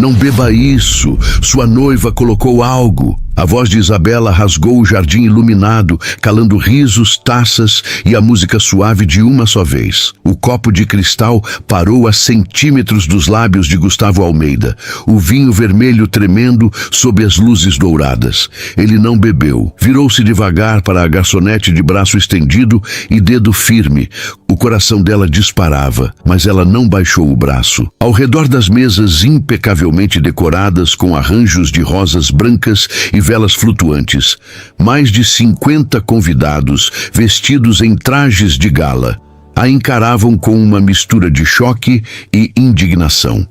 Não beba isso, sua noiva colocou algo. A voz de Isabela rasgou o jardim iluminado, calando risos, taças e a música suave de uma só vez. O copo de cristal parou a centímetros dos lábios de Gustavo Almeida, o vinho vermelho tremendo sob as luzes douradas. Ele não bebeu. Virou-se devagar para a garçonete de braço estendido e dedo firme. O coração dela disparava, mas ela não baixou o braço. Ao redor das mesas impecavelmente decoradas com arranjos de rosas brancas e velas flutuantes, mais de 50 convidados, vestidos em trajes de gala, a encaravam com uma mistura de choque e indignação.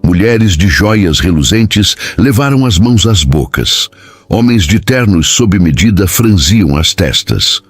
Mulheres de joias reluzentes levaram as mãos às bocas. Homens de ternos sob medida franziam as testas.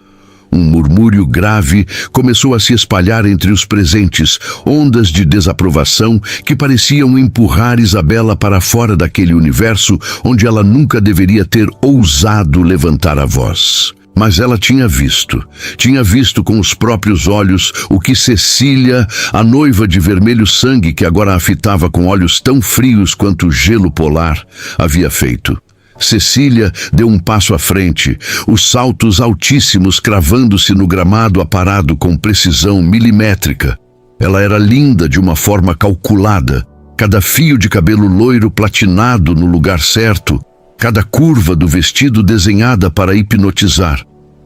Um murmúrio grave começou a se espalhar entre os presentes, ondas de desaprovação que pareciam empurrar Isabela para fora daquele universo onde ela nunca deveria ter ousado levantar a voz. Mas ela tinha visto com os próprios olhos o que Cecília, a noiva de vermelho sangue que agora a fitava com olhos tão frios quanto o gelo polar, havia feito. Cecília deu um passo à frente, os saltos altíssimos cravando-se no gramado aparado com precisão milimétrica. Ela era linda de uma forma calculada, cada fio de cabelo loiro platinado no lugar certo, cada curva do vestido desenhada para hipnotizar.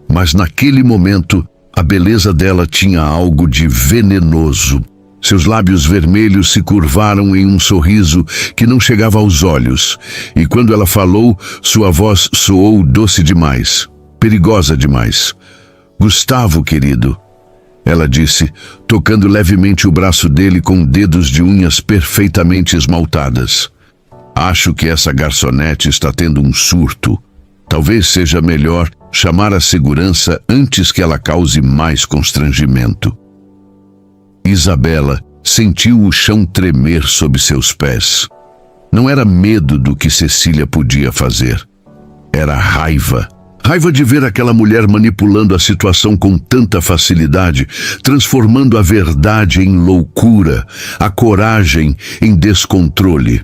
Mas naquele momento, a beleza dela tinha algo de venenoso. Seus lábios vermelhos se curvaram em um sorriso que não chegava aos olhos, e quando ela falou, sua voz soou doce demais, perigosa demais. "Gustavo, querido", ela disse, tocando levemente o braço dele com dedos de unhas perfeitamente esmaltadas. "Acho que essa garçonete está tendo um surto. Talvez seja melhor chamar a segurança antes que ela cause mais constrangimento." Isabela sentiu o chão tremer sob seus pés. Não era medo do que Cecília podia fazer. Era raiva. Raiva de ver aquela mulher manipulando a situação com tanta facilidade, transformando a verdade em loucura, a coragem em descontrole.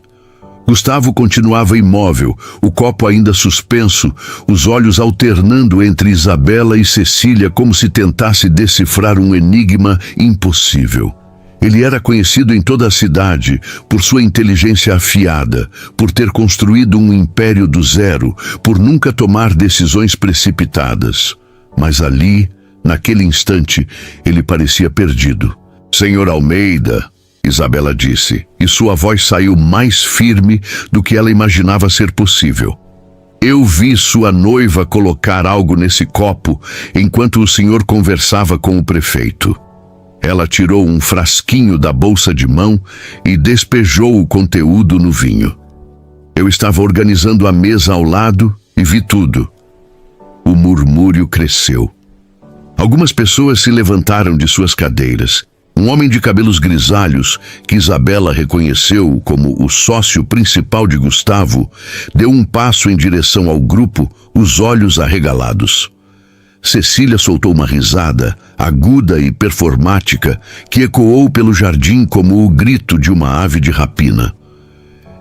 Gustavo continuava imóvel, o copo ainda suspenso, os olhos alternando entre Isabela e Cecília como se tentasse decifrar um enigma impossível. Ele era conhecido em toda a cidade por sua inteligência afiada, por ter construído um império do zero, por nunca tomar decisões precipitadas. Mas ali, naquele instante, ele parecia perdido. "Senhor Almeida", Isabela disse, e sua voz saiu mais firme do que ela imaginava ser possível. "Eu vi sua noiva colocar algo nesse copo enquanto o senhor conversava com o prefeito." Ela tirou um frasquinho da bolsa de mão e despejou o conteúdo no vinho. "Eu estava organizando a mesa ao lado e vi tudo." O murmúrio cresceu. Algumas pessoas se levantaram de suas cadeiras. Um homem de cabelos grisalhos, que Isabela reconheceu como o sócio principal de Gustavo, deu um passo em direção ao grupo, os olhos arregalados. Cecília soltou uma risada, aguda e performática, que ecoou pelo jardim como o grito de uma ave de rapina.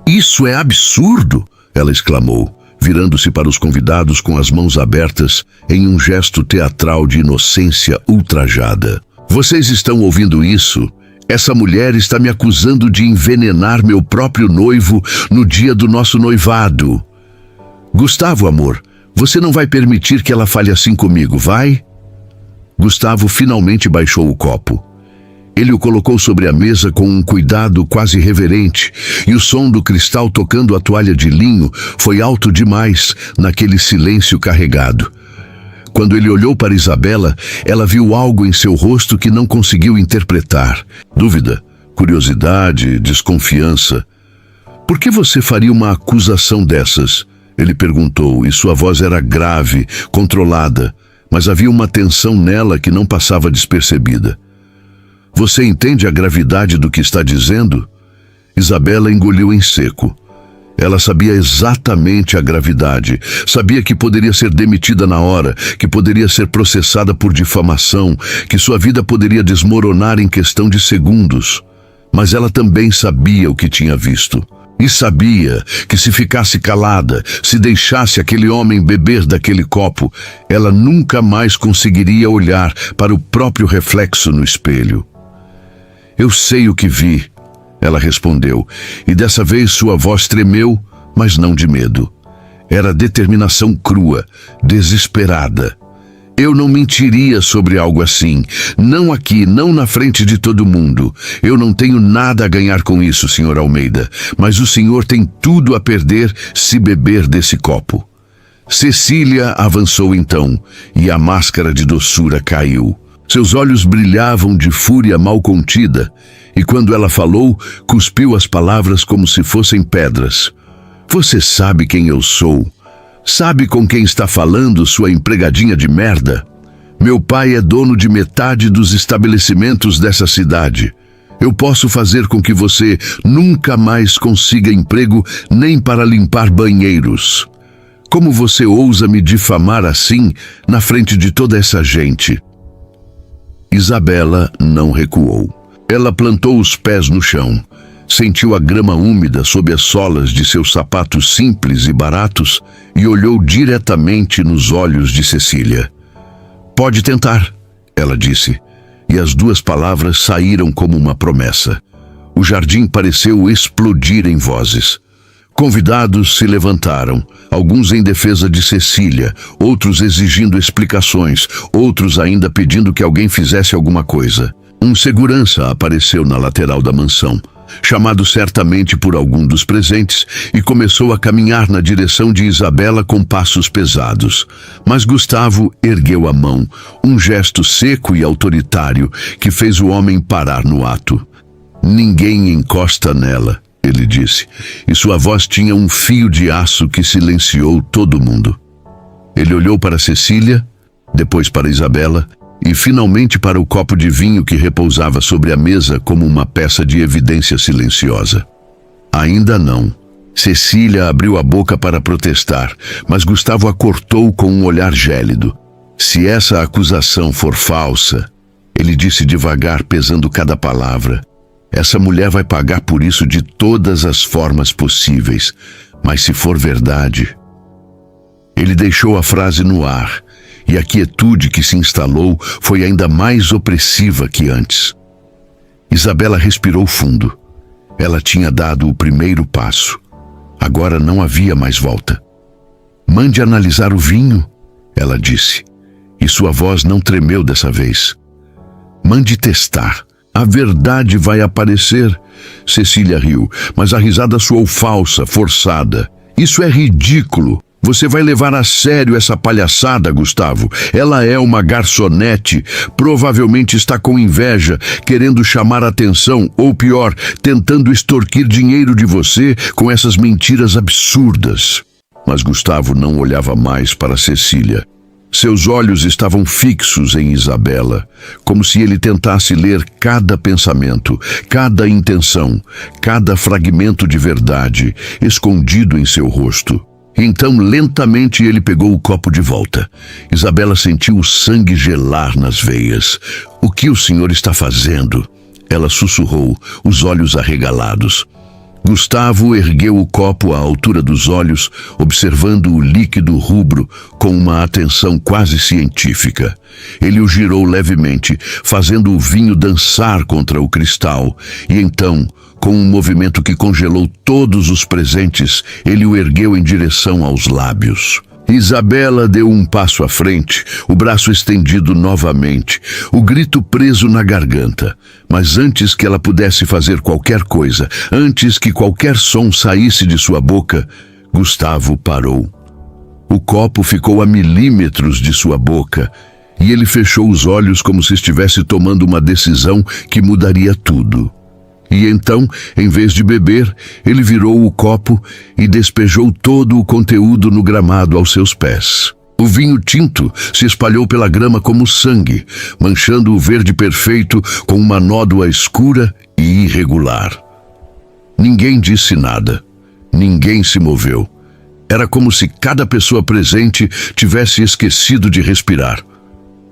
"Isso é absurdo!" ela exclamou, virando-se para os convidados com as mãos abertas em um gesto teatral de inocência ultrajada. "Vocês estão ouvindo isso? Essa mulher está me acusando de envenenar meu próprio noivo no dia do nosso noivado. Gustavo, amor, você não vai permitir que ela fale assim comigo, vai?" Gustavo finalmente baixou o copo. Ele o colocou sobre a mesa com um cuidado quase reverente, e o som do cristal tocando a toalha de linho foi alto demais naquele silêncio carregado. Quando ele olhou para Isabela, ela viu algo em seu rosto que não conseguiu interpretar. Dúvida, curiosidade, desconfiança. "Por que você faria uma acusação dessas?" ele perguntou, e sua voz era grave, controlada, mas havia uma tensão nela que não passava despercebida. "Você entende a gravidade do que está dizendo?" Isabela engoliu em seco. Ela sabia exatamente a gravidade, sabia que poderia ser demitida na hora, que poderia ser processada por difamação, que sua vida poderia desmoronar em questão de segundos. Mas ela também sabia o que tinha visto. E sabia que se ficasse calada, se deixasse aquele homem beber daquele copo, ela nunca mais conseguiria olhar para o próprio reflexo no espelho. Eu sei o que vi, ela respondeu, e dessa vez sua voz tremeu, mas não de medo. Era determinação crua, desesperada. Eu não mentiria sobre algo assim. Não aqui, não na frente de todo mundo. Eu não tenho nada a ganhar com isso, Sr. Almeida. Mas o senhor tem tudo a perder se beber desse copo. Cecília avançou então, e a máscara de doçura caiu. Seus olhos brilhavam de fúria mal contida, e quando ela falou, cuspiu as palavras como se fossem pedras. Você sabe quem eu sou. Sabe com quem está falando, sua empregadinha de merda? Meu pai é dono de metade dos estabelecimentos dessa cidade. Eu posso fazer com que você nunca mais consiga emprego nem para limpar banheiros. Como você ousa me difamar assim na frente de toda essa gente? Isabela não recuou. Ela plantou os pés no chão. Sentiu a grama úmida sob as solas de seus sapatos simples e baratos e olhou diretamente nos olhos de Cecília. Pode tentar, ela disse, e as duas palavras saíram como uma promessa. O jardim pareceu explodir em vozes. Convidados se levantaram, alguns em defesa de Cecília, outros exigindo explicações, outros ainda pedindo que alguém fizesse alguma coisa. Um segurança apareceu na lateral da mansão, chamado certamente por algum dos presentes, e começou a caminhar na direção de Isabela com passos pesados. Mas Gustavo ergueu a mão, um gesto seco e autoritário que fez o homem parar no ato. Ninguém encosta nela, ele disse, e sua voz tinha um fio de aço que silenciou todo mundo. Ele olhou para Cecília, depois para Isabela, e finalmente para o copo de vinho que repousava sobre a mesa como uma peça de evidência silenciosa. Ainda não. Cecília abriu a boca para protestar, mas Gustavo a cortou com um olhar gélido. Se essa acusação for falsa, ele disse devagar, pesando cada palavra, essa mulher vai pagar por isso de todas as formas possíveis, mas se for verdade... Ele deixou a frase no ar, e a quietude que se instalou foi ainda mais opressiva que antes. Isabela respirou fundo. Ela tinha dado o primeiro passo. Agora não havia mais volta. Mande analisar o vinho, ela disse, e sua voz não tremeu dessa vez. Mande testar. A verdade vai aparecer. Cecília riu, mas a risada soou falsa, forçada. Isso é ridículo. Você vai levar a sério essa palhaçada, Gustavo? Ela é uma garçonete, provavelmente está com inveja, querendo chamar atenção, ou pior, tentando extorquir dinheiro de você com essas mentiras absurdas. Mas Gustavo não olhava mais para Cecília. Seus olhos estavam fixos em Isabela, como se ele tentasse ler cada pensamento, cada intenção, cada fragmento de verdade escondido em seu rosto. Então, lentamente, ele pegou o copo de volta. Isabela sentiu o sangue gelar nas veias. O que o senhor está fazendo? Ela sussurrou, os olhos arregalados. Gustavo ergueu o copo à altura dos olhos, observando o líquido rubro com uma atenção quase científica. Ele o girou levemente, fazendo o vinho dançar contra o cristal, e então, com um movimento que congelou todos os presentes, ele o ergueu em direção aos lábios. Isabela deu um passo à frente, o braço estendido novamente, o grito preso na garganta. Mas antes que ela pudesse fazer qualquer coisa, antes que qualquer som saísse de sua boca, Gustavo parou. O copo ficou a milímetros de sua boca, e ele fechou os olhos como se estivesse tomando uma decisão que mudaria tudo. E então, em vez de beber, ele virou o copo e despejou todo o conteúdo no gramado aos seus pés. O vinho tinto se espalhou pela grama como sangue, manchando o verde perfeito com uma nódoa escura e irregular. Ninguém disse nada. Ninguém se moveu. Era como se cada pessoa presente tivesse esquecido de respirar.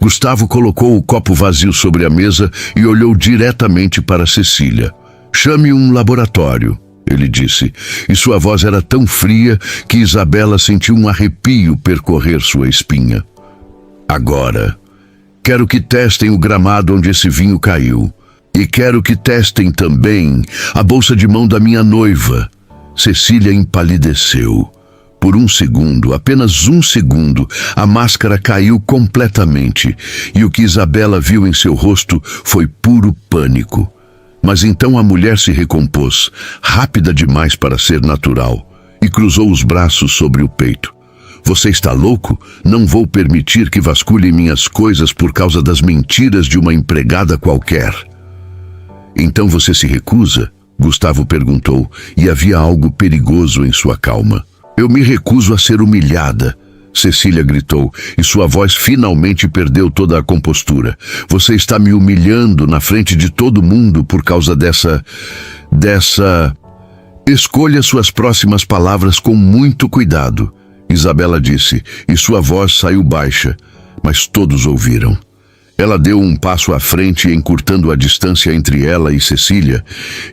Gustavo colocou o copo vazio sobre a mesa e olhou diretamente para Cecília. Chame um laboratório, ele disse, e sua voz era tão fria que Isabela sentiu um arrepio percorrer sua espinha. Agora, quero que testem o gramado onde esse vinho caiu. E quero que testem também a bolsa de mão da minha noiva. Cecília empalideceu. Por um segundo, apenas um segundo, a máscara caiu completamente, e o que Isabela viu em seu rosto foi puro pânico. Mas então a mulher se recompôs, rápida demais para ser natural, e cruzou os braços sobre o peito. Você está louco? Não vou permitir que vasculhem minhas coisas por causa das mentiras de uma empregada qualquer. Então você se recusa? Gustavo perguntou, e havia algo perigoso em sua calma. Eu me recuso a ser humilhada, Cecília gritou, e sua voz finalmente perdeu toda a compostura. Você está me humilhando na frente de todo mundo por causa dessa... Escolha suas próximas palavras com muito cuidado, Isabela disse, e sua voz saiu baixa, mas todos ouviram. Ela deu um passo à frente, encurtando a distância entre ela e Cecília,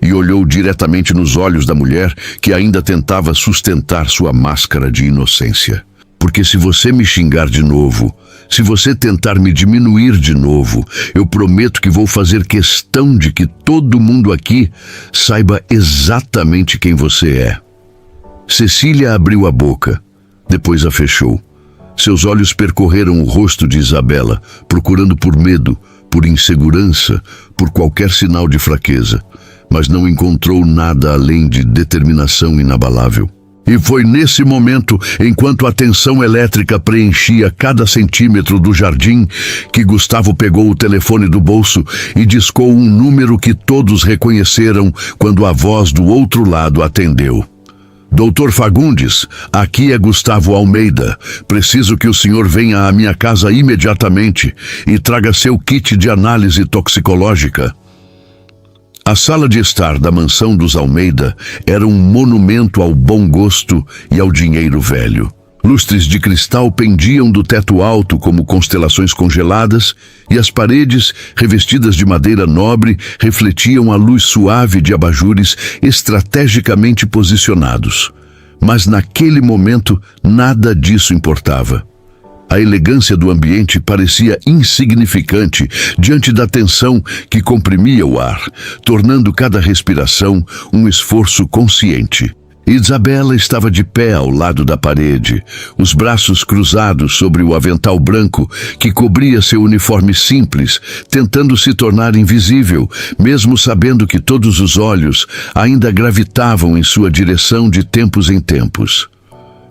e olhou diretamente nos olhos da mulher, que ainda tentava sustentar sua máscara de inocência. Porque se você me xingar de novo, se você tentar me diminuir de novo, eu prometo que vou fazer questão de que todo mundo aqui saiba exatamente quem você é. Cecília abriu a boca, depois a fechou. Seus olhos percorreram o rosto de Isabela, procurando por medo, por insegurança, por qualquer sinal de fraqueza, mas não encontrou nada além de determinação inabalável. E foi nesse momento, enquanto a tensão elétrica preenchia cada centímetro do jardim, que Gustavo pegou o telefone do bolso e discou um número que todos reconheceram quando a voz do outro lado atendeu. Doutor Fagundes, aqui é Gustavo Almeida. Preciso que o senhor venha à minha casa imediatamente e traga seu kit de análise toxicológica. A sala de estar da mansão dos Almeida era um monumento ao bom gosto e ao dinheiro velho. Lustres de cristal pendiam do teto alto como constelações congeladas, e as paredes, revestidas de madeira nobre, refletiam a luz suave de abajures estrategicamente posicionados. Mas naquele momento nada disso importava. A elegância do ambiente parecia insignificante diante da tensão que comprimia o ar, tornando cada respiração um esforço consciente. Isabela estava de pé ao lado da parede, os braços cruzados sobre o avental branco que cobria seu uniforme simples, tentando se tornar invisível, mesmo sabendo que todos os olhos ainda gravitavam em sua direção de tempos em tempos.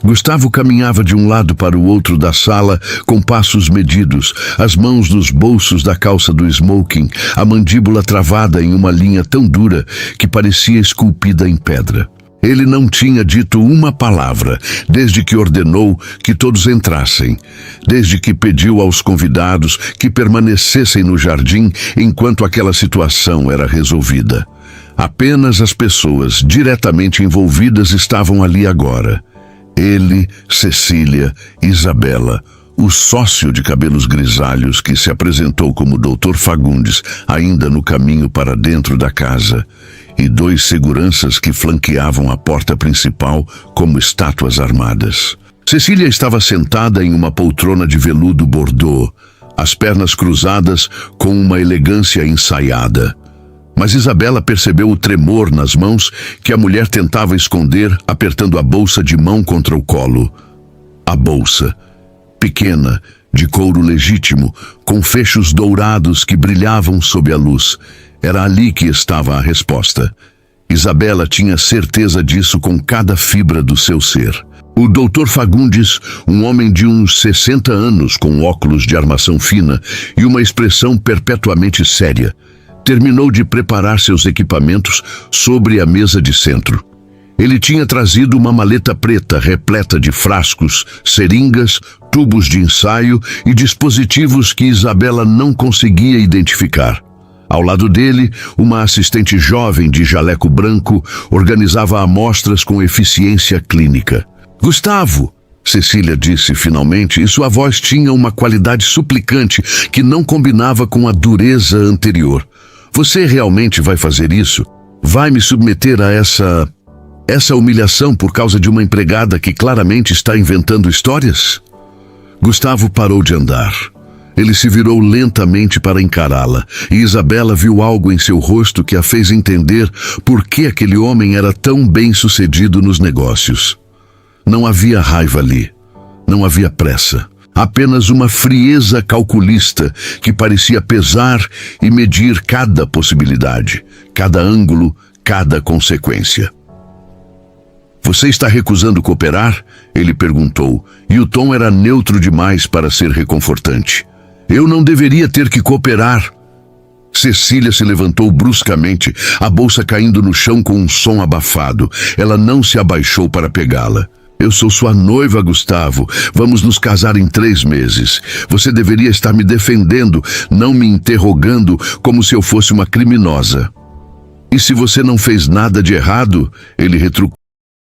Gustavo caminhava de um lado para o outro da sala com passos medidos, as mãos nos bolsos da calça do smoking, a mandíbula travada em uma linha tão dura que parecia esculpida em pedra. Ele não tinha dito uma palavra desde que ordenou que todos entrassem, desde que pediu aos convidados que permanecessem no jardim enquanto aquela situação era resolvida. Apenas as pessoas diretamente envolvidas estavam ali agora. Ele, Cecília, Isabela, o sócio de cabelos grisalhos que se apresentou como Dr. Fagundes ainda no caminho para dentro da casa, e 2 seguranças que flanqueavam a porta principal como estátuas armadas. Cecília estava sentada em uma poltrona de veludo bordô, as pernas cruzadas com uma elegância ensaiada. Mas Isabela percebeu o tremor nas mãos que a mulher tentava esconder, apertando a bolsa de mão contra o colo. A bolsa, pequena, de couro legítimo, com fechos dourados que brilhavam sob a luz. Era ali que estava a resposta. Isabela tinha certeza disso com cada fibra do seu ser. O Dr. Fagundes, um homem de uns 60 anos com óculos de armação fina e uma expressão perpetuamente séria, terminou de preparar seus equipamentos sobre a mesa de centro. Ele tinha trazido uma maleta preta repleta de frascos, seringas, tubos de ensaio e dispositivos que Isabela não conseguia identificar. Ao lado dele, uma assistente jovem de jaleco branco organizava amostras com eficiência clínica. "Gustavo!" Cecília disse finalmente, e sua voz tinha uma qualidade suplicante que não combinava com a dureza anterior. "Você realmente vai fazer isso?" Vai me submeter a essa humilhação por causa de uma empregada que claramente está inventando histórias? Gustavo parou de andar. Ele se virou lentamente para encará-la, e Isabela viu algo em seu rosto que a fez entender por que aquele homem era tão bem-sucedido nos negócios. Não havia raiva ali, não havia pressa. Apenas uma frieza calculista que parecia pesar e medir cada possibilidade, cada ângulo, cada consequência. Você está recusando cooperar? Ele perguntou, e o tom era neutro demais para ser reconfortante. Eu não deveria ter que cooperar. Cecília se levantou bruscamente, a bolsa caindo no chão com um som abafado. Ela não se abaixou para pegá-la. Eu sou sua noiva, Gustavo. Vamos nos casar em 3 meses. Você deveria estar me defendendo, não me interrogando como se eu fosse uma criminosa. E se você não fez nada de errado? Ele retrucou.